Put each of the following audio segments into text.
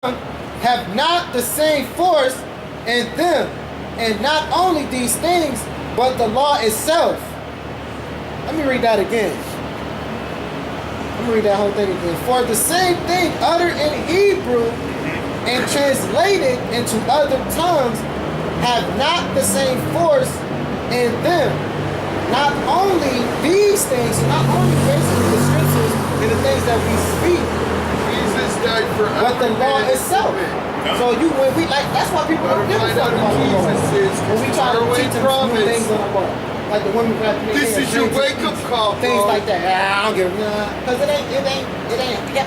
have not the same force in them, and not only these things, but the law itself. Let me read that again. Let me read that whole thing again. For the same thing uttered in Hebrew and translated into other tongues have not the same force in them. Not only these things, not only basically the scriptures and the things that we speak, Jesus died for but the law itself. So when we like, that's why people don't give a fuck about the law. When we try to teach them new things on the law, like the women rap. This is your wake up call, bro. Things like that. I don't give a because it ain't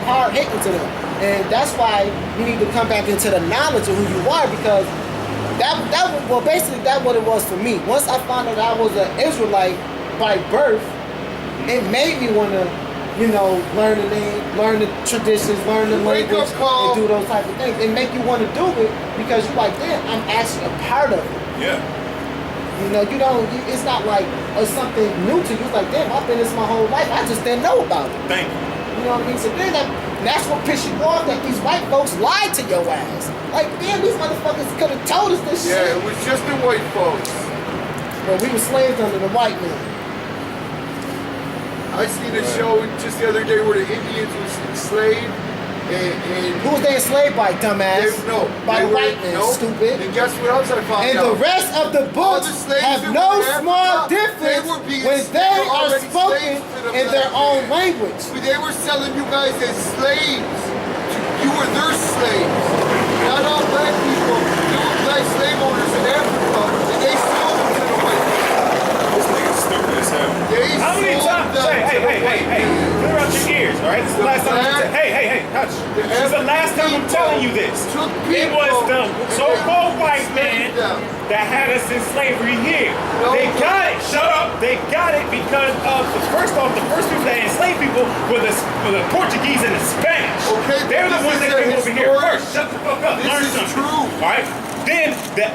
hard hitting to them, and that's why you need to come back into the knowledge of who you are, because basically that's what it was for me. Once I found out I was an Israelite by birth, it made me want to, learn the name, learn the traditions, learn the language, and do those type of things. It make you want to do it because you're like, damn, I'm actually a part of it. Yeah. It's not like something new to you. It's like, damn, I've been this my whole life. I just didn't know about it. Thank you. You know what I mean? So then that's what pissed you off, that these white folks lied to your ass. Like, damn, these motherfuckers could have told us this shit. Yeah, it was just the white folks. But we were slaves under the white man. I seen a show just the other day where the Indians was enslaved, and who was they enslaved by, dumbass? By the white man, stupid. And guess what else I found out? And the rest of the books have no small difference when they are spoken in their own language. They were selling you guys as slaves. You were their slaves. Not all black people. There were black slave owners in Africa, and they sold them to the white people. This nigga's stupid as hell. How many times? Hey, clear out your ears, all right? This is the last time hey, hush. This is the last time I'm telling you this. It was the so-called white man that had us in slavery here. They got it. Shut up. They got it because of, first off, the first people that enslaved people were the Portuguese and the Spanish. Okay, they're the ones that came over here first. Shut the fuck up. Learn This is something. true. All right. Then the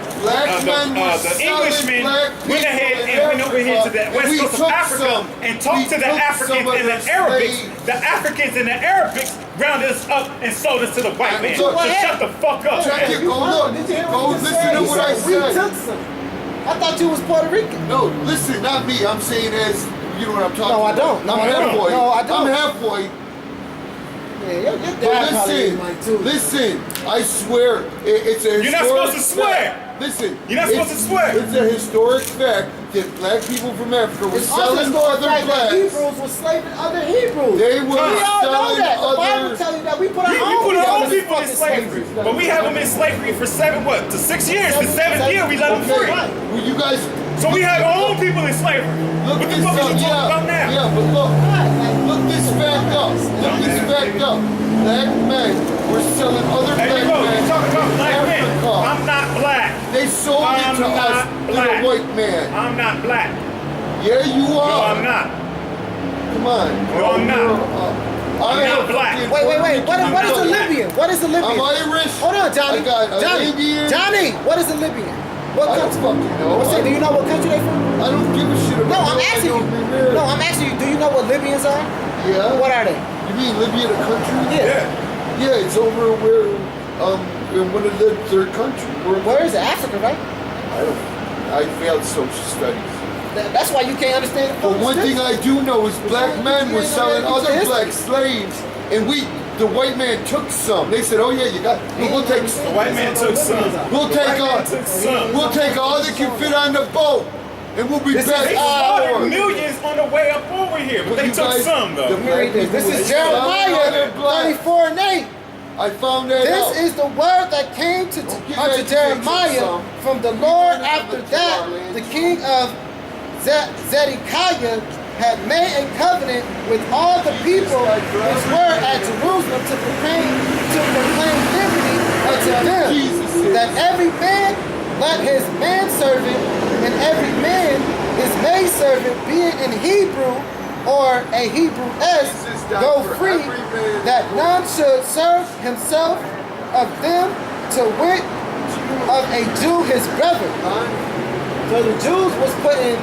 Englishmen went ahead and went over here to the west coast of Africa and talked to the Africans and the Arabics. The Africans and the Arabics rounded us up and sold us to the white man. So shut the fuck up. Go listen to what I We said. took some. I thought you was Puerto Rican. No, listen, not me. I'm saying as, you know what I'm talking about. No, I don't. I'm half white. No, I don't. I'm half white. Yeah, your dad probably is mine too. Listen, I swear, it's a historic You're not supposed to swear. fact. Listen, You're not supposed to swear. It's a historic fact that black people from Africa were It's also selling historic other fact that blacks. Hebrews were slaving other Hebrews. They were we all know selling that. The Bible others. tells you that we put our We own put our own people people in slavery, but we have them in slavery for 6 years. The 7th year we let them free. Well, you guys. So we have our own people in slavery. Look What the this fuck up. are you talking about now? Yeah, but look this fact up. Look this fact up. Black men were selling other There black you go. men You're talking about in black men. Africa. I'm not black. They sold it I'm to us, not to black. the white man. I'm not black. Yeah, you No, are. I'm not. Come on. No, I'm not. I'm not black. Wait. What is a Libyan? What is a Libyan? I'm Irish. Hold on, Johnny. I got an Johnny. Indian. Johnny, what is a Libyan? What I don't country? fucking know. Do you know what country they from? I don't give a shit about No, I'm that. asking I you. don't remember. No, I'm asking you. Do you know what Libyans are? Yeah. What are they? You mean Libya, the country? Yeah. Yeah, it's over where, in one of the third country. Where is it? Africa, right? I failed social studies. That's why you can't understand the But one thing I do know is black men were selling other black slaves, and the white man took some. They said, "Oh yeah, you got. We'll take. The white man took some. We'll take all. We'll take all that can fit on the boat, and we'll be back." They slaughtered millions on the way up over here, but they took some though. This is Jeremiah 34 and 8. I found that out. This is the word that came unto Jeremiah from the Lord. After that, the king of Zedekiah had made a covenant with all the people which were at Jerusalem to proclaim liberty unto them, that every man let his manservant and every man his maidservant, being in Hebrew or a Hebrew-S, go free, that none should serve himself of them, to wit, of a Jew his brother. So the Jews was putting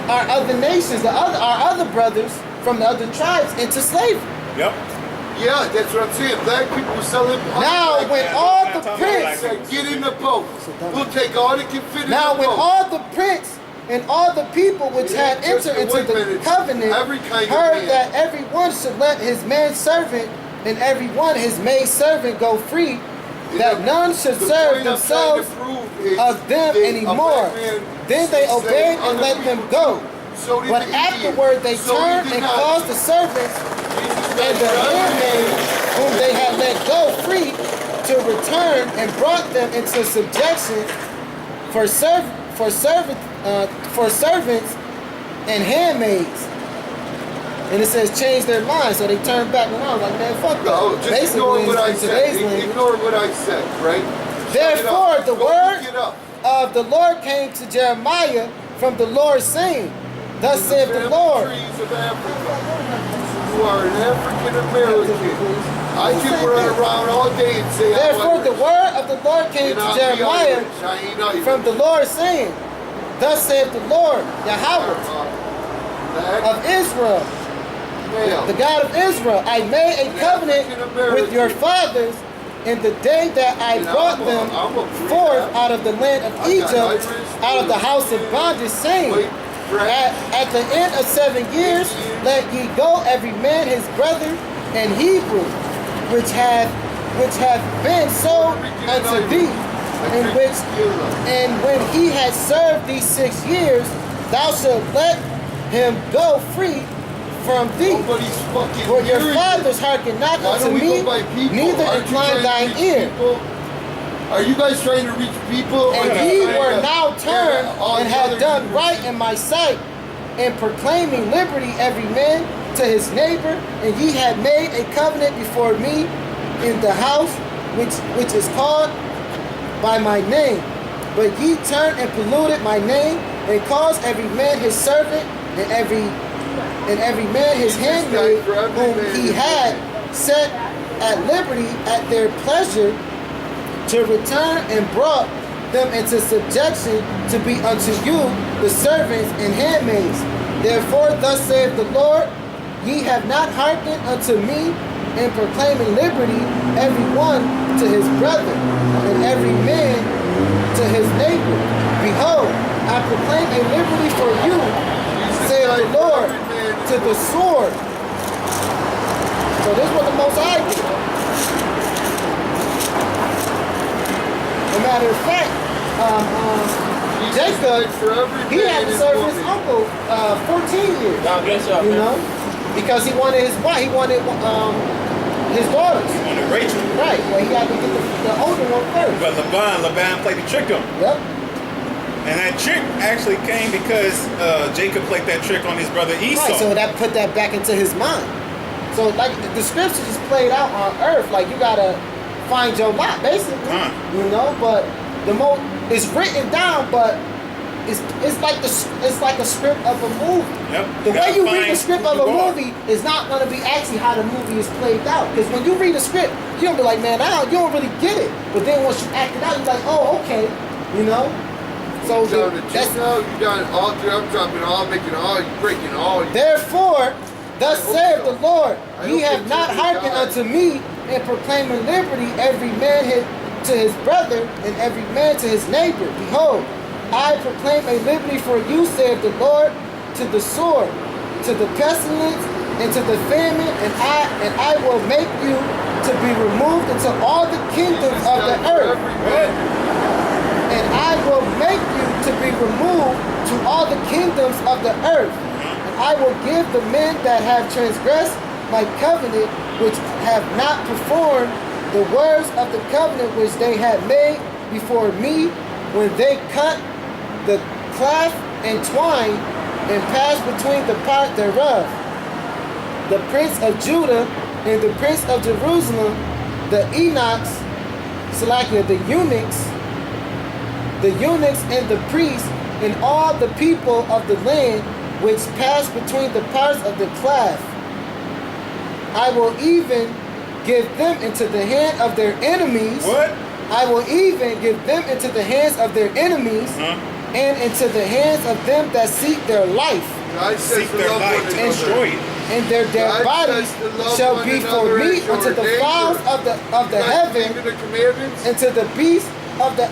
our other nations, our other brothers from the other tribes into slavery. Yep. Yeah, that's what I'm saying. Black people were selling. Now, when all the prince, get in the boat. We'll take all that can fit in the boat. now when all the prince and all the people which had entered into the covenant heard that everyone should let his manservant and everyone his maidservant go free, that none should serve themselves of them anymore. Then they obeyed and let them go. But afterward they turned and caused the servants and the handmaids whom they had let go free to return and brought them into subjection for servants and handmaids. And it says change their minds, so they turned back around like, man, fuck that. No, just basically, ignore what I said. language, Ignore what I said, right? therefore the word of the Lord came to Jeremiah from the Lord, saying, thus saith the Lord. You are an African American. I can run around all day and say, therefore the word of the Lord came to Jeremiah from the Lord, saying, thus saith the Lord, Yahweh of Israel, the God of Israel, I made a covenant with your fathers in the day that I brought them forth out of the land of Egypt, out of the house of bondage, saying, at the end of 7 years, let ye go every man his brother and Hebrew, which have been sold unto thee, and when he had served these 6 years, thou shalt let him go free from thee. For your fathers hearken not unto me, neither incline thine ear. Are you guys trying to reach people? And ye were now turned and had done right in my sight, in proclaiming liberty every man to his neighbor, and ye had made a covenant before me in the house which is called by my name. But ye turned and polluted my name, and caused every man his servant and every man his handmaid whom he had set at liberty at their pleasure to return, and brought them into subjection to be unto you the servants and handmaids. Therefore thus saith the Lord, ye have not hearkened unto me in proclaiming liberty every one to his brother and every man to his neighbor. Behold, I proclaim a liberty for you, saith the Lord, to the sword. So this is what the Most High did. As a matter of fact, Jacob, he had to serve his uncle 14 years. God bless y'all, you know, because he wanted his wife, he wanted his daughters. He wanted Rachel. Right, well, he had to get the older one first. But Laban played the trick on him. Yep. And that trick actually came because Jacob played that trick on his brother Esau. Right, so that put that back into his mind. So like the scripture just played out on earth, like you gotta find your lot, basically. You know, but the most it's written down, but it's like a script of a movie. Yep. The way you read the script of a movie is not going to be actually how the movie is played out. Because when you read a script, you don't be like, man, you don't really get it. But then once you act it out, you're like, oh, okay, you know. So that's you done all through. I'm dropping all, making all, you breaking all. Therefore, thus saith the Lord, ye have not hearkened unto me in proclaiming liberty every man to his brother and every man to his neighbor. Behold, I proclaim a liberty for you, saith the Lord, to the sword, to the pestilence, and to the famine, and I will make you to be removed into all the kingdoms of the earth. And I will make you to be removed to all the kingdoms of the earth. And I will give the men that have transgressed my covenant, which have not performed the words of the covenant which they had made before me, when they cut the cloth and twine and passed between the part thereof. The prince of Judah and the prince of Jerusalem, the eunuchs, the eunuchs and the priests, and all the people of the land which passed between the parts of the cloth. I will even give them into the hand of their enemies. What? I will even give them into the hands of their enemies, and into the hands of them that seek their life. God says seek their life to destroy it. and their dead bodies shall be for meat unto the fowls of the heaven, The commandments. and to the beasts of the